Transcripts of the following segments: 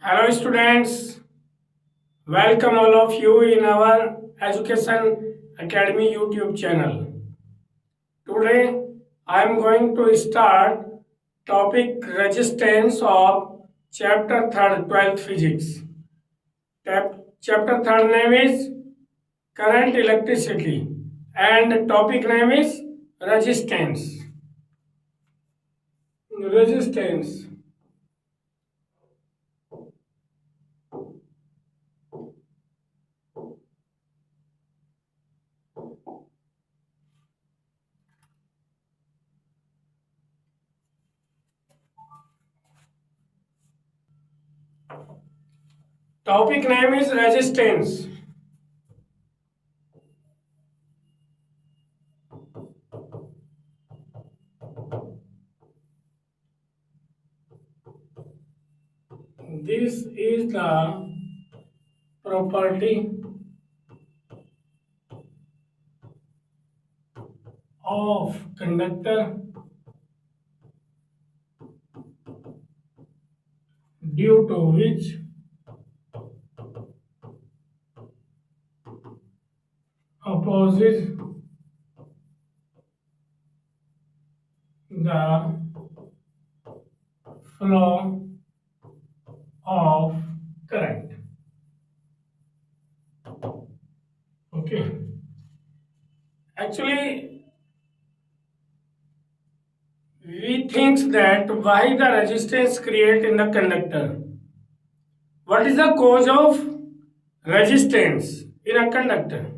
Hello students, welcome all of you in our Education Academy YouTube channel. Today I am going to start topic resistance of chapter 3rd 12th physics. Chapter 3rd name is current electricity and topic name is resistance. Resistance. Topic name is resistance. This is the property of conductor due to which opposes the flow of current. Okay. Actually, we think that why the resistance create in the conductor. What is the cause of resistance in a conductor?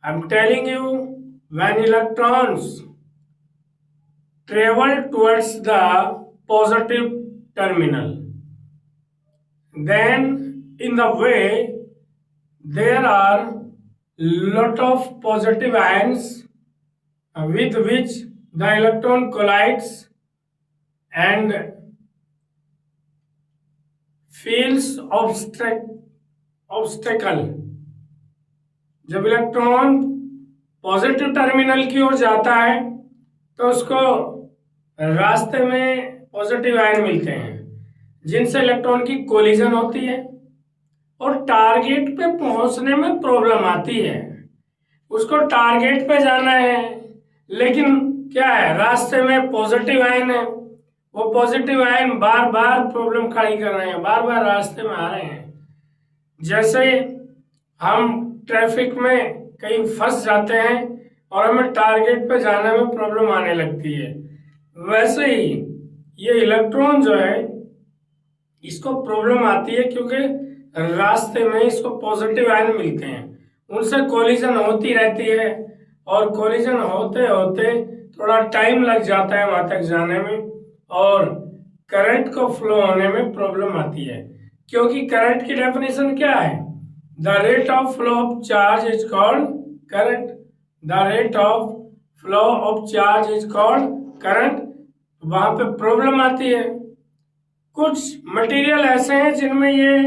I'm telling you, when electrons travel towards the positive terminal, then in the way there are lot of positive ions with which the electron collides and feels obstacle. जब electron positive terminal की ओर जाता है तो उसको रास्ते में positive ion मिलते हैं जिनसे इलेक्ट्रॉन की कोलिजन होती है और टारगेट पे पहुंचने में प्रॉब्लम आती है। उसको टारगेट पे जाना है लेकिन क्या है, रास्ते में पॉजिटिव आयन है, वो पॉजिटिव आयन बार बार प्रॉब्लम खड़ी कर रहे हैं, बार बार रास्ते में आ रहे हैं। जैसे हम ट्रैफिक में कहीं फंस जाते हैं और हमें टारगेट पे जाने में प्रॉब्लम आने लगती है, वैसे ही ये इलेक्ट्रॉन जो है इसको प्रॉब्लम आती है क्योंकि रास्ते में इसको पॉजिटिव आयन मिलते हैं, उनसे कोलिजन होती रहती है और कोलिजन होते होते थोड़ा टाइम लग जाता है वहां तक जाने में और करंट को फ्लो होने में प्रॉब्लम आती है। क्योंकि करंट की डेफिनेशन क्या है? The rate of flow of charge is called current. The rate of flow of charge is called current. वहां पे प्रॉब्लम आती है। कुछ मटेरियल ऐसे हैं जिनमें ये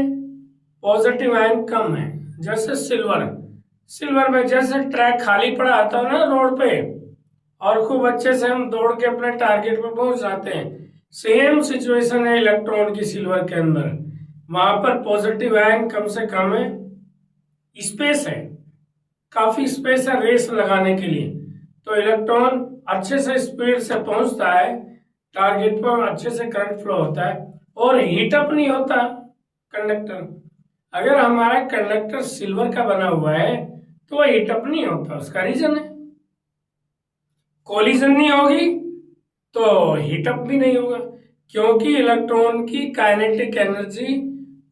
पॉजिटिव आयन कम है, जैसे सिल्वर में जैसे ट्रैक खाली पड़ा आता है ना रोड पे और खूब अच्छे से हम दौड़ के अपने टारगेट पे पहुंच जाते हैं, सेम सिचुएशन है इलेक्ट्रॉन की सिल्वर के अंदर। वहां पर पॉजिटिव आयन कम से कम है, स्पेस है, काफी स्पेस है रेस लगाने के लिए, तो इलेक्ट्रॉन अच्छे से स्पीड से पहुंचता है टारगेट पर और अच्छे से करंट फ्लो होता है और हीटअप नहीं होता कंडक्टर। अगर हमारा कंडक्टर सिल्वर का बना हुआ है तो वह हीटअप नहीं होता, उसका रीजन है कोलिजन नहीं होगी तो हीटअप भी नहीं होगा, क्योंकि इलेक्ट्रॉन की काइनेटिक एनर्जी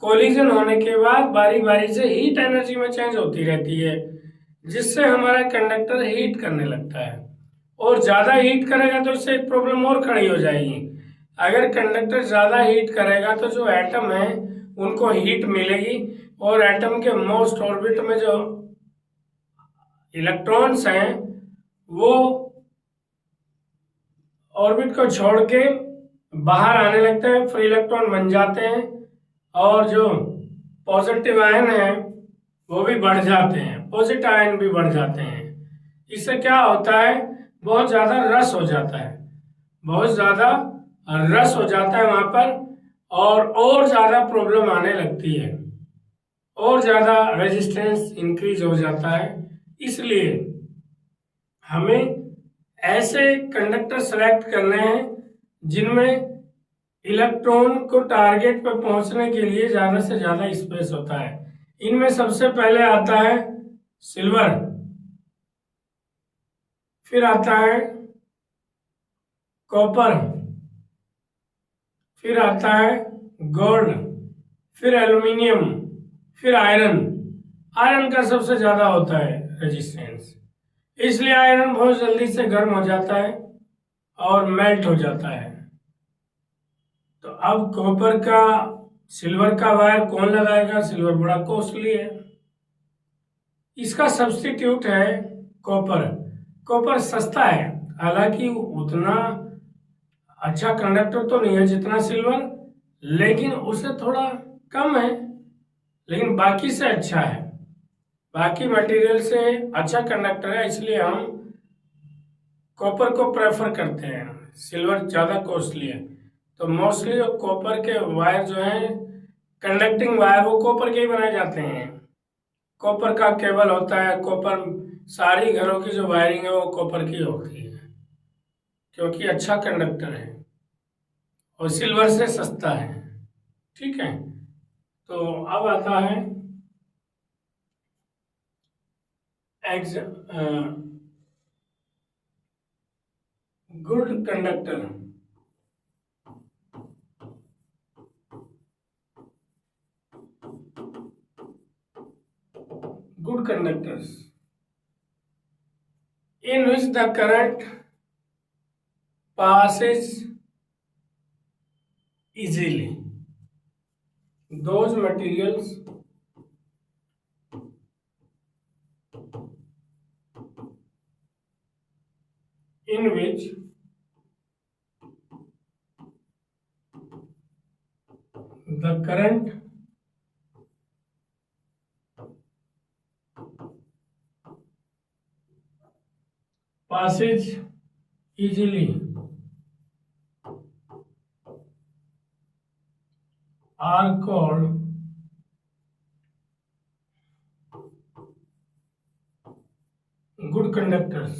कोलिजन होने के बाद बारी बारी से हीट एनर्जी में चेंज होती रहती है, जिससे हमारा कंडक्टर हीट करने लगता है और ज्यादा हीट करेगा तो इससे एक प्रॉब्लम और खड़ी हो जाएगी। अगर कंडक्टर ज्यादा हीट करेगा तो जो एटम है उनको हीट मिलेगी और एटम के मोस्ट ऑर्बिट में जो इलेक्ट्रॉन्स हैं वो ऑर्बिट को छोड़ के बाहर आने लगते हैं, फ्री इलेक्ट्रॉन बन जाते हैं और जो पॉजिटिव आयन है वो भी बढ़ जाते हैं, पॉजिटिव आयन भी बढ़ जाते हैं। इससे क्या होता है, बहुत ज्यादा रस हो जाता है, बहुत ज्यादा रस हो जाता है वहां पर और ज़्यादा प्रॉब्लम आने लगती है, और ज़्यादा रेजिस्टेंस इंक्रीज हो जाता है। इसलिए हमें ऐसे कंडक्टर सेलेक्ट करने हैं जिनमें इलेक्ट्रॉन को टारगेट पर पहुंचने के लिए ज़्यादा से ज़्यादा स्पेस होता है। इनमें सबसे पहले आता है सिल्वर, फिर आता है कॉपर, फिर आता है गोल्ड, फिर एल्युमिनियम, फिर आयरन। आयरन का सबसे ज़्यादा होता है रेजिस्टेंस, इसलिए आयरन बहुत जल्दी से गर्म हो जाता है और मेल्ट हो जाता है। तो अब कॉपर का सिल्वर का वायर कौन लगाएगा? सिल्वर बड़ा कॉस्टली है, इसका सब्स्टिट्यूट है कॉपर। कॉपर सस्ता है, हालांकि उतना अच्छा कंडक्टर तो नहीं है जितना सिल्वर, लेकिन उससे थोड़ा कम है, लेकिन बाकी से अच्छा है, बाकी मटेरियल से अच्छा कंडक्टर है, इसलिए हम कॉपर को प्रेफर करते हैं। सिल्वर ज़्यादा कॉस्टली है, तो मोस्टली कॉपर के वायर जो हैं, कंडक्टिंग वायर, वो कॉपर के ही बनाए जाते हैं। कॉपर का केबल होता है, कॉपर, सारी घरों की जो वायरिंग है वो कॉपर की होती है, क्योंकि अच्छा कंडक्टर है और सिल्वर से सस्ता है। ठीक है, तो अब आता है eggs good conductor. Good conductors in which the current passes easily. Those materials in which the current passes easily are called good conductors.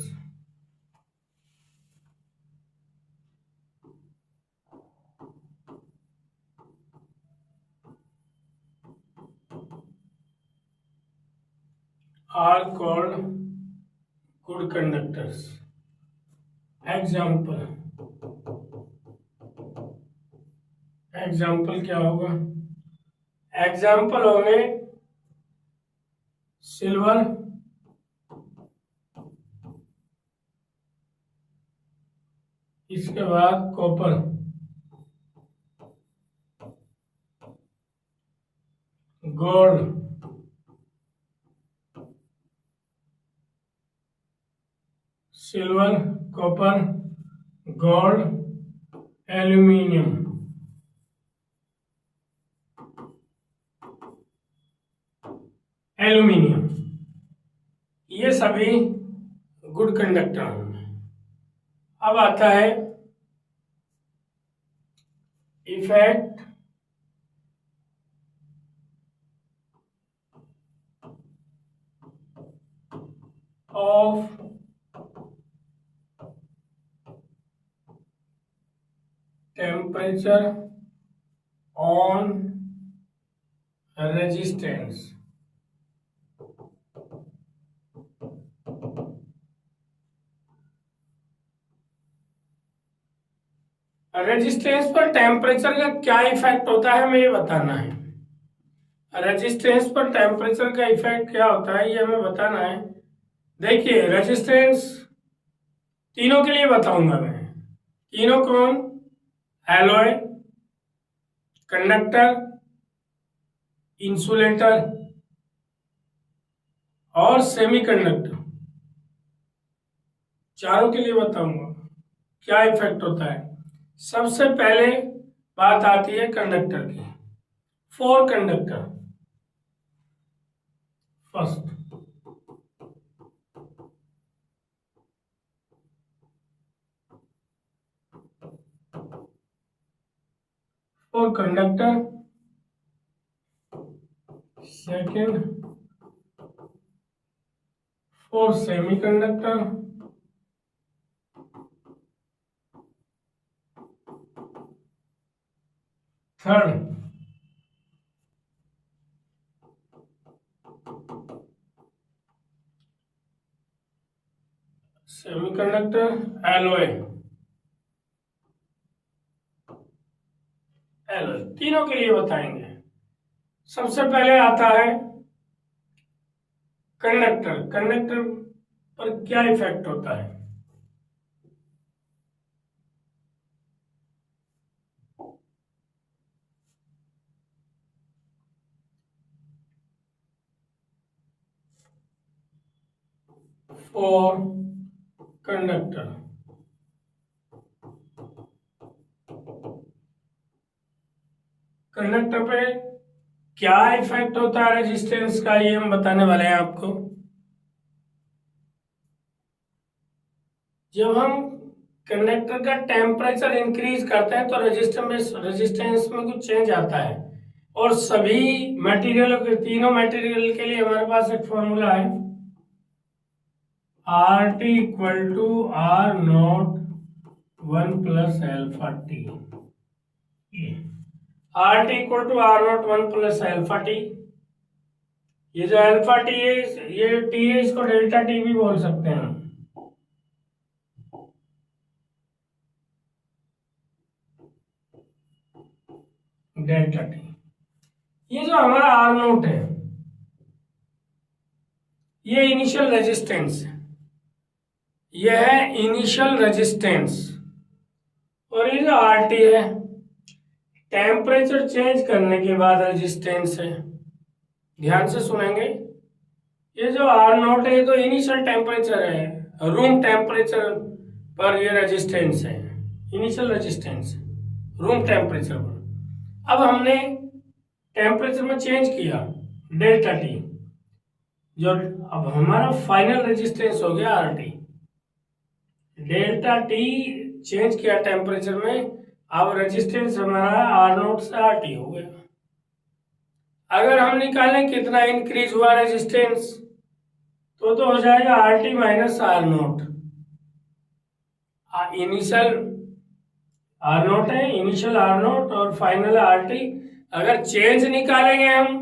Are called good conductors. Example, example क्या होगा? एग्जाम्पल होंगे सिल्वर, इसके बाद copper, gold, silver, copper, gold, aluminium. Aluminium, ये सभी good conductor होंगे। अब आता है effect of temperature on resistance. Resistance पर टेम्परेचर का क्या इफेक्ट होता है, हमें ये बताना है। रेजिस्टेंस पर टेम्परेचर का इफेक्ट क्या होता है, ये हमें बताना है। देखिए, रेजिस्टेंस तीनों के लिए बताऊंगा मैं। तीनों कौन? एलॉय, कंडक्टर, इंसुलेटर और सेमीकंडक्टर, चारों के लिए बताऊंगा क्या इफेक्ट होता है। सबसे पहले बात आती है कंडक्टर की। Four conductor, first, for conductor, second for semiconductor, third semiconductor alloy, alloy तीनों के लिए बताएंगे। सबसे पहले आता है कंडक्टर। कंडक्टर पर क्या इफेक्ट होता है? फॉर कंडक्टर, कंडक्टर पे क्या इफेक्ट होता है रेजिस्टेंस का, ये हम बताने वाले हैं आपको। जब हम कंडक्टर का टेम्परेचर इंक्रीज करते हैं तो रेजिस्टेंस में कुछ चेंज आता है। और सभी मटेरियलों के, तीनों मटेरियल के लिए हमारे पास एक फॉर्मूला है, R T equal to R nought 1 plus alpha T. R T equal to R nought 1 plus alpha T. ये जो अल्फा टी है, ये टी है, इसको डेल्टा टी भी बोल सकते हैं। Delta T. ये जो हमारा आर नोट है, ये इनिशियल रेजिस्टेंस है, यह है इनिशियल रेजिस्टेंस। और ये जो आर टी है, टेम्परेचर चेंज करने के बाद रेजिस्टेंस है। ध्यान से सुनेंगे। ये जो आर नोट है, ये तो इनिशियल टेम्परेचर है, रूम टेम्परेचर पर ये रेजिस्टेंस है, इनिशियल रेजिस्टेंस रूम टेम्परेचर पर। अब हमने टेम्परेचर में चेंज किया डेल्टा टी, जो अब हमारा फाइनल रेजिस्टेंस हो गया R T. Delta T change किया टेम्परेचर में, अब रेजिस्टेंस हमारा आर नोट से आर टी हो गया। अगर हम निकालें कितना इंक्रीज हुआ रेजिस्टेंस, तो हो जाएगा R T minus R nought. Initial R nought है, इनिशियल आर नोट और फाइनल आर टी। अगर चेंज निकालेंगे हम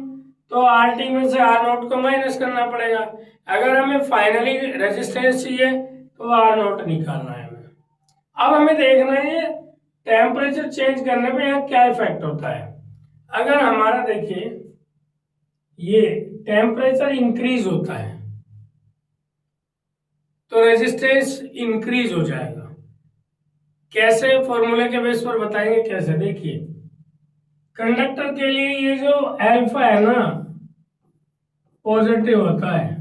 तो आर टी में से आर नोट को माइनस करना पड़ेगा। अगर हमें फाइनली रेजिस्टेंस चाहिए तो आर नोट निकालना है हमें। अब हमें देखना है टेम्परेचर चेंज करने में यहाँ क्या इफेक्ट होता है। अगर हमारा देखिए ये टेम्परेचर इंक्रीज होता है तो रेजिस्टेंस इंक्रीज हो जाएगा। कैसे? फॉर्मूले के बेस पर बताएंगे कैसे। देखिए, कंडक्टर के लिए ये जो अल्फा है ना, पॉजिटिव होता है।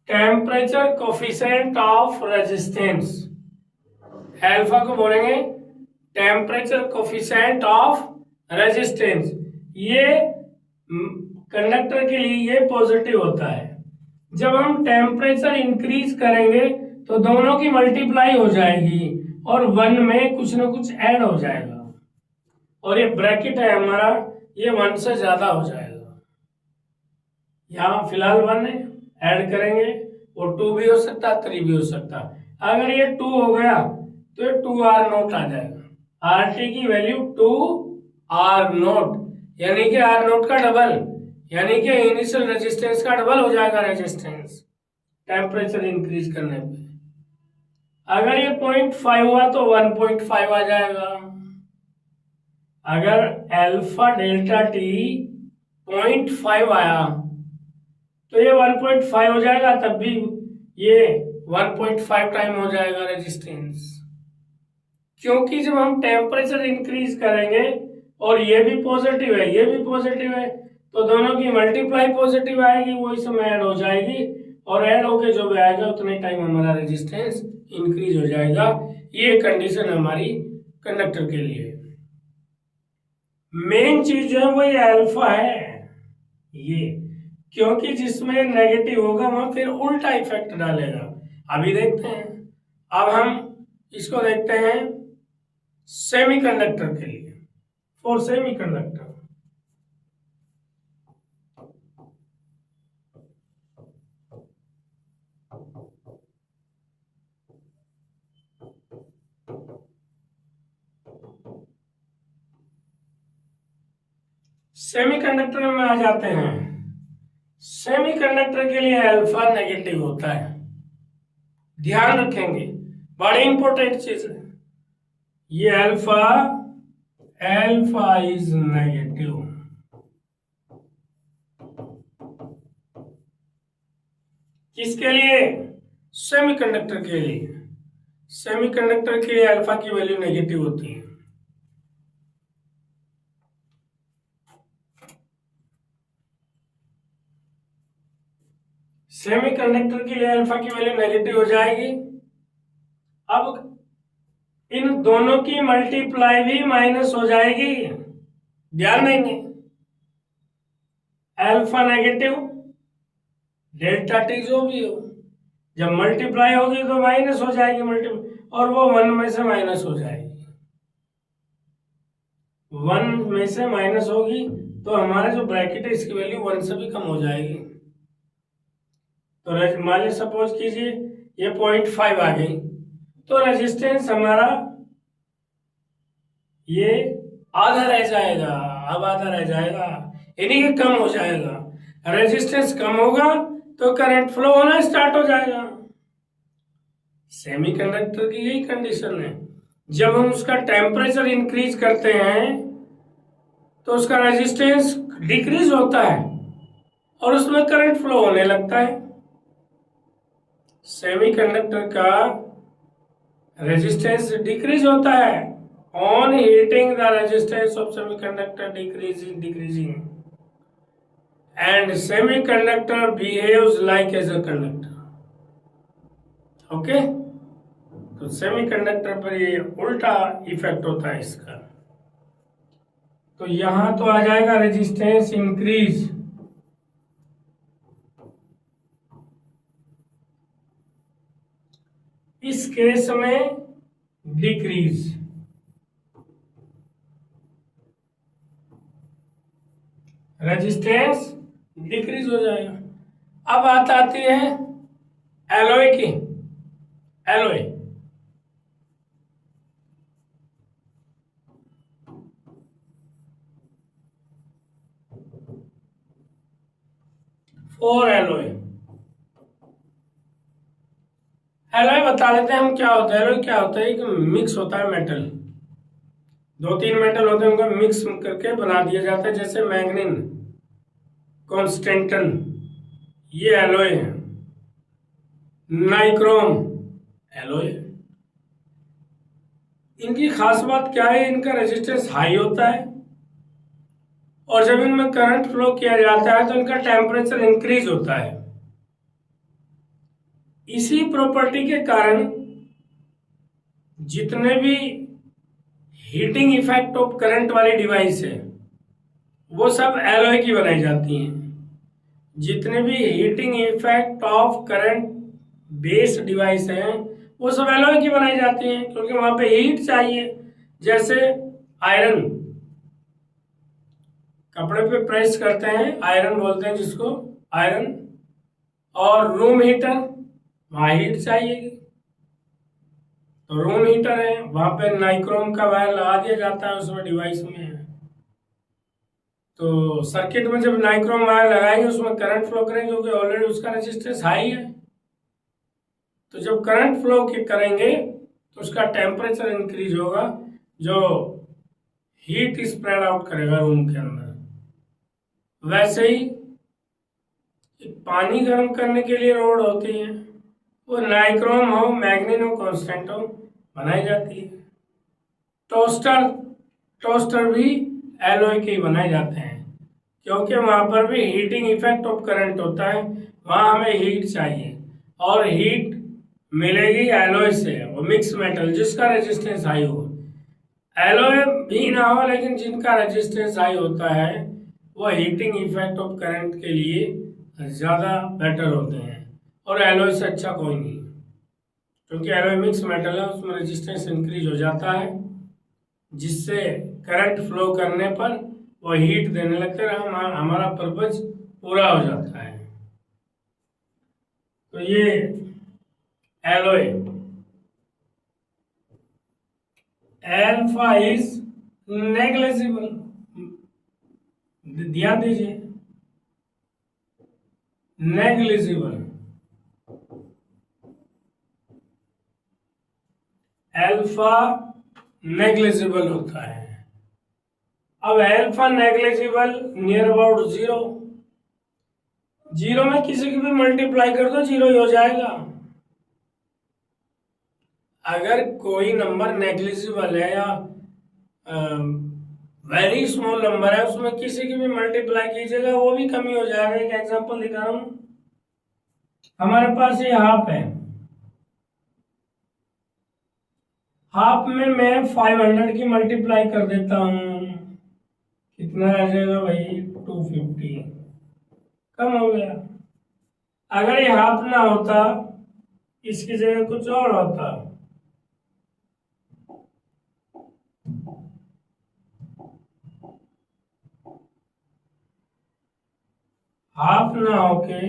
Temperature coefficient of resistance, alpha को बोलेंगे टेम्परेचर कोफिशिएंट ऑफ रेजिस्टेंस। ये कंडक्टर के लिए ये पॉजिटिव होता है। जब हम टेम्परेचर इंक्रीज करेंगे तो दोनों की मल्टीप्लाई हो जाएगी और 1 में कुछ ना कुछ ऐड हो जाएगा। और ये ब्रैकेट है हमारा, ये 1 से ज्यादा हो जाएगा। यहाँ फिलहाल 1 है, ऐड करेंगे वो 2 भी हो सकता, 3 भी हो सकता। अगर ये 2 हो गया तो ये 2 आर नोट आ जाएगा। आर टी की वैल्यू 2 आर नोट, यानी कि आर नोट का डबल, यानी कि इनिशियल रेजिस्टेंस का डबल हो जाएगा रेजिस्टेंस टेम्परेचर इंक्रीज करने पे। अगर ये 0.5 हुआ तो 1.5 आ जाएगा। अगर अल्फा डेल्टा टी 0.5 आया तो ये 1.5 हो जाएगा, तब भी ये 1.5 टाइम हो जाएगा रेजिस्टेंस। क्योंकि जब हम टेम्परेचर इंक्रीज करेंगे और ये भी पॉजिटिव है, ये भी पॉजिटिव है, तो दोनों की मल्टीप्लाई पॉजिटिव आएगी, वो इसमें ऐड हो जाएगी और ऐड होके जो भी आएगा उतने टाइम हमारा रेजिस्टेंस इंक्रीज हो जाएगा। ये कंडीशन हमारी कंडक्टर के लिए। मेन चीज जो है वो ये अल्फा है, ये, क्योंकि जिसमें नेगेटिव होगा वहां फिर उल्टा इफेक्ट डालेगा। अभी देखते हैं। अब हम इसको देखते हैं सेमीकंडक्टर के लिए। for semiconductor. सेमीकंडक्टर में आ जाते हैं। सेमीकंडक्टर के लिए अल्फा नेगेटिव होता है, ध्यान रखेंगे, बड़ी इंपॉर्टेंट चीज है ये। Alpha is negative. किसके लिए? सेमीकंडक्टर के लिए। सेमीकंडक्टर के लिए अल्फा की वैल्यू नेगेटिव होती है। सेमीकंडक्टर के लिए अल्फा की वैल्यू नेगेटिव हो जाएगी। अब इन दोनों की मल्टीप्लाई भी माइनस हो जाएगी, ध्यान देंगे। अल्फा नेगेटिव डेल्टा टी जो भी हो, जब मल्टीप्लाई होगी तो माइनस हो जाएगी मल्टीप्लाई, और वो 1 में से माइनस हो जाएगी। 1 में से माइनस होगी तो हमारा जो ब्रैकेट है इसकी वैल्यू 1 से भी कम हो जाएगी। तो मान लीजिए सपोज कीजिए ये 0.5 आ गई, तो रेजिस्टेंस हमारा ये आधा रह जाएगा। अब आधा रह जाएगा यानी कि कम हो जाएगा। रेजिस्टेंस कम होगा तो करंट फ्लो होना स्टार्ट हो जाएगा। सेमीकंडक्टर की यही कंडीशन है। जब हम उसका टेम्परेचर इंक्रीज करते हैं तो उसका रेजिस्टेंस डिक्रीज होता है और उसमें करंट फ्लो होने लगता है। सेमीकंडक्टर का रेजिस्टेंस डिक्रीज होता है on heating, the resistance of semiconductor decreasing and semiconductor behaves like as a conductor. Okay, तो सेमीकंडक्टर पर ये उल्टा इफेक्ट होता है इसका। तो यहां तो आ जाएगा रेजिस्टेंस इंक्रीज, इस केस में डिक्रीज। रेजिस्टेंस डिक्रीज हो जाएगा। अब बात आती है एलॉय की। Alloy 4 alloy. एलॉय बता देते हैं हम क्या होता है। एलॉय क्या होता है कि मिक्स होता है मेटल, 2-3 मेटल होते हैं, उनको मिक्स करके बना दिया जाता है। जैसे मैग्नीन, कॉन्स्टेंटन, ये एलॉय है। Nichrome alloy. इनकी खास बात क्या है? इनका रेजिस्टेंस हाई होता है और जब इनमें करंट फ्लो किया जाता है तो इनका टेम्परेचर इंक्रीज होता है। इसी प्रॉपर्टी के कारण जितने भी हीटिंग इफेक्ट ऑफ करंट वाली डिवाइस है वो सब एलॉय की बनाई जाती हैं। जितने भी heating effect of current based device हैं वो सब एलॉय की बनाई जाती हैं, क्योंकि वहां पे हीट चाहिए। जैसे आयरन, कपड़े पे प्रेस करते हैं, आयरन बोलते हैं जिसको, आयरन। और रूम हीटर, वहां हीट चाहिए, तो रूम हीटर है, वहां पे नाइक्रोम का वायर लगा दिया जाता है उसमें डिवाइस में। तो सर्किट में जब नाइक्रोम वायर लगाएंगे उसमें करंट फ्लो करेंगे, क्योंकि ऑलरेडी उसका रेजिस्टेंस हाई है। तो जब करंट फ्लो करेंगे तो उसका टेम्परेचर इंक्रीज होगा, जो हीट स्प्रेड आउट करेगा रूम के अंदर। वैसे ही पानी गर्म करने के लिए रोड होती है, वो नाइक्रोम हो, मैग्नीन हो, कांस्टेंट हो, बनाई जाती है। टोस्टर, टोस्टर भी एलॉय के ही बनाए जाते हैं, क्योंकि वहां पर भी हीटिंग इफेक्ट ऑफ करंट होता है, वहां हमें हीट चाहिए और हीट मिलेगी एलॉय से, वो मिक्स मेटल जिसका रेजिस्टेंस हाई हो। एलॉय भी ना हो लेकिन जिनका रेजिस्टेंस हाई होता है वो हीटिंग इफेक्ट ऑफ करंट के लिए ज़्यादा बेटर होते हैं, और एलॉय से अच्छा कोई नहीं, क्योंकि एलॉय मिक्स मेटल है, उसमें रेजिस्टेंस इंक्रीज हो जाता है। जिससे करंट फ्लो करने पर वो हीट देने लगते हैं, हमारा पर्पज पूरा हो जाता है। तो ये एलॉय एल्फा इज नेग्लिजिबल, ध्यान दीजिए, नेग्लिजिबल, एल्फा नेग्लिजिबल होता है। अब alpha negligible near about zero, zero में किसी की भी मल्टीप्लाई कर दो जीरो ही हो जाएगा। अगर कोई नंबर नेग्लिजिबल है या वेरी स्मॉल नंबर है, उसमें किसी की भी मल्टीप्लाई कीजिएगा वो भी कमी हो जाएगा। एक एग्जांपल दिखा रहा हूं, हमारे पास ये हाफ है, हाफ में मैं 500 की मल्टीप्लाई कर देता हूं, कितना आ जाएगा भाई 250, कम हो गया। अगर ये हाफ ना होता, इसकी जगह कुछ और होता, हाफ ना होके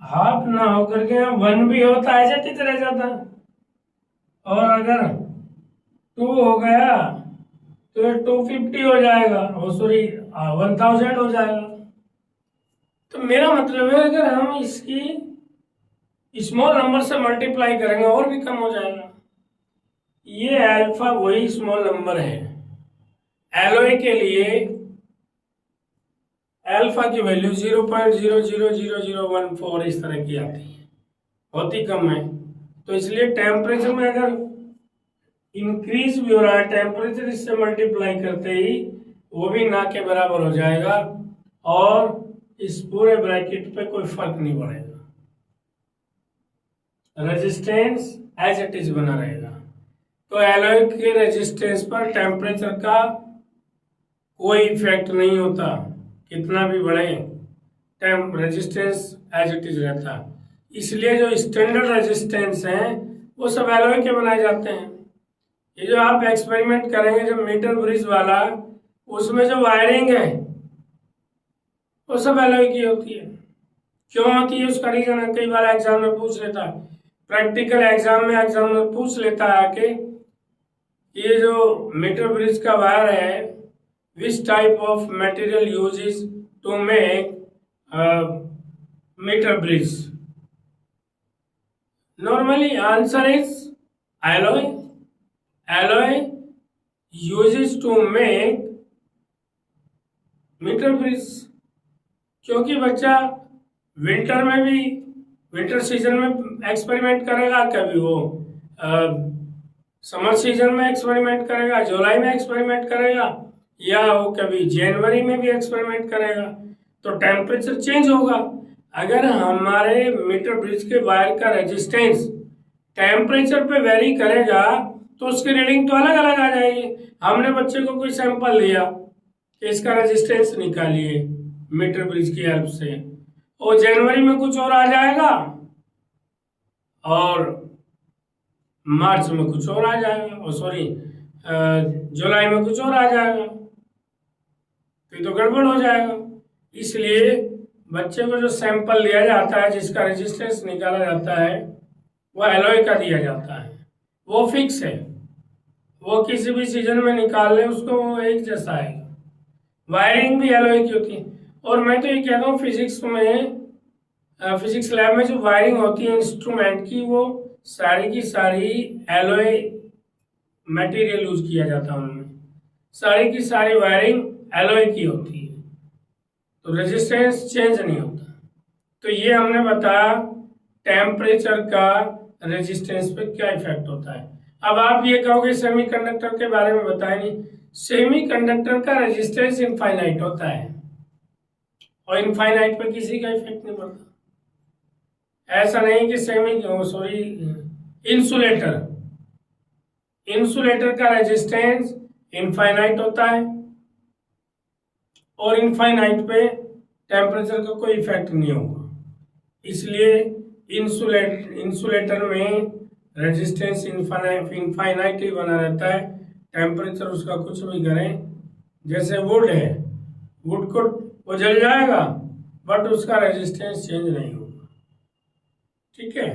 हाफ ना होकर के वन भी होता, ऐसे ठीक रह जाता। और अगर टू हो गया तो ये 250 हो जाएगा, वो सॉरी 1000 हो जाएगा। तो मेरा मतलब है अगर हम इसकी स्मॉल नंबर से मल्टीप्लाई करेंगे और भी कम हो जाएगा। ये अल्फा वही स्मॉल नंबर है, एलओए के लिए अल्फा की वैल्यू 0.000014 इस तरह की आती है, बहुत ही कम है। तो इसलिए टेम्परेचर में अगर इंक्रीज भी हो रहा है, टेम्परेचर इससे मल्टीप्लाई करते ही वो भी ना के बराबर हो जाएगा और इस पूरे ब्रैकेट पे कोई फर्क नहीं पड़ेगा, रेजिस्टेंस एज इट इज बना रहेगा। तो एलॉय के रेजिस्टेंस पर टेम्परेचर का कोई इफेक्ट नहीं होता, कितना भी बढ़े रेजिस्टेंस एज इट इज रहता। इसलिए जो स्टैंडर्ड रेजिस्टेंस हैं वो सब एलॉय के बनाए जाते हैं। ये जो आप एक्सपेरिमेंट करेंगे जो मीटर ब्रिज वाला, उसमें जो वायरिंग है वो सब एलॉय की होती है। क्यों होती है उसका रीजन है, कई बार एग्जाम में पूछ लेता है, प्रैक्टिकल एग्जाम में एग्जामिनर पूछ लेता है कि ये जो मीटर ब्रिज का वायर है, which type of material uses to make metre bridge. Normally answer is alloy. Alloy uses to make metre bridge. क्योंकि बच्चा विंटर में भी, विंटर सीजन में एक्सपेरिमेंट करेगा, कभी वो समर सीजन में एक्सपेरिमेंट करेगा, जुलाई में एक्सपेरिमेंट करेगा, या वो कभी जनवरी में भी एक्सपेरिमेंट करेगा, तो टेम्परेचर चेंज होगा। अगर हमारे मीटर ब्रिज के वायर का रेजिस्टेंस टेम्परेचर पे वेरी करेगा तो उसकी रीडिंग तो अलग अलग आ जाएगी। हमने बच्चे को कोई सैंपल दिया कि इसका रेजिस्टेंस निकालिए मीटर ब्रिज की हेल्प से, और जनवरी में कुछ और आ जाएगा और मार्च में कुछ और आ जाएगा, और सॉरी जुलाई में कुछ और आ जाएगा, तो गड़बड़ हो जाएगा। इसलिए बच्चे को जो सैंपल लिया जाता है, जिसका रेजिस्टेंस निकाला जाता है, वो एलॉय का दिया जाता है, वो फिक्स है, वो किसी भी सीजन में निकाल ले उसको वो एक जैसा है। वायरिंग भी एलॉय की होती है। और मैं तो ये कहता हूँ फिजिक्स में, फिजिक्स लैब में जो वायरिंग होती है इंस्ट्रूमेंट की, वो सारी की सारी एलॉय मटेरियल यूज किया जाता है उनमें, सारी की सारी वायरिंग एलॉय की होती है, तो रेजिस्टेंस चेंज नहीं होता। तो ये हमने बताया टेम्परेचर का रेजिस्टेंस पे क्या इफेक्ट होता है। अब आप ये कहोगे सेमीकंडक्टर के बारे में बताया नहीं। सेमीकंडक्टर का रेजिस्टेंस इनफाइनाइट होता है और इनफाइनाइट पे किसी का इफेक्ट नहीं पड़ता। ऐसा नहीं कि इंसुलेटर, इंसुलेटर का रेजिस्टेंस इनफाइनाइट होता है और इनफाइनाइट पे टेम्परेचर का कोई इफेक्ट नहीं होगा। इसलिए इंसुलेटर में रेजिस्टेंस इनफाइनाइट ही बना रहता है, टेम्परेचर उसका कुछ भी करें। जैसे वुड है, वुड को वो जल जाएगा बट उसका रेजिस्टेंस चेंज नहीं होगा। ठीक है,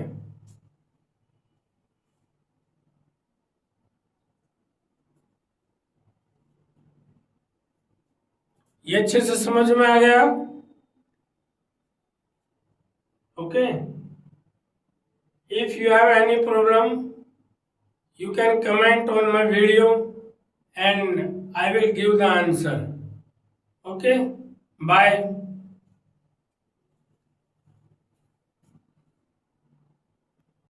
ये अच्छे से समझ में आ गया? Okay, if you have any problem you can comment on my video and I will give the answer. Okay, bye.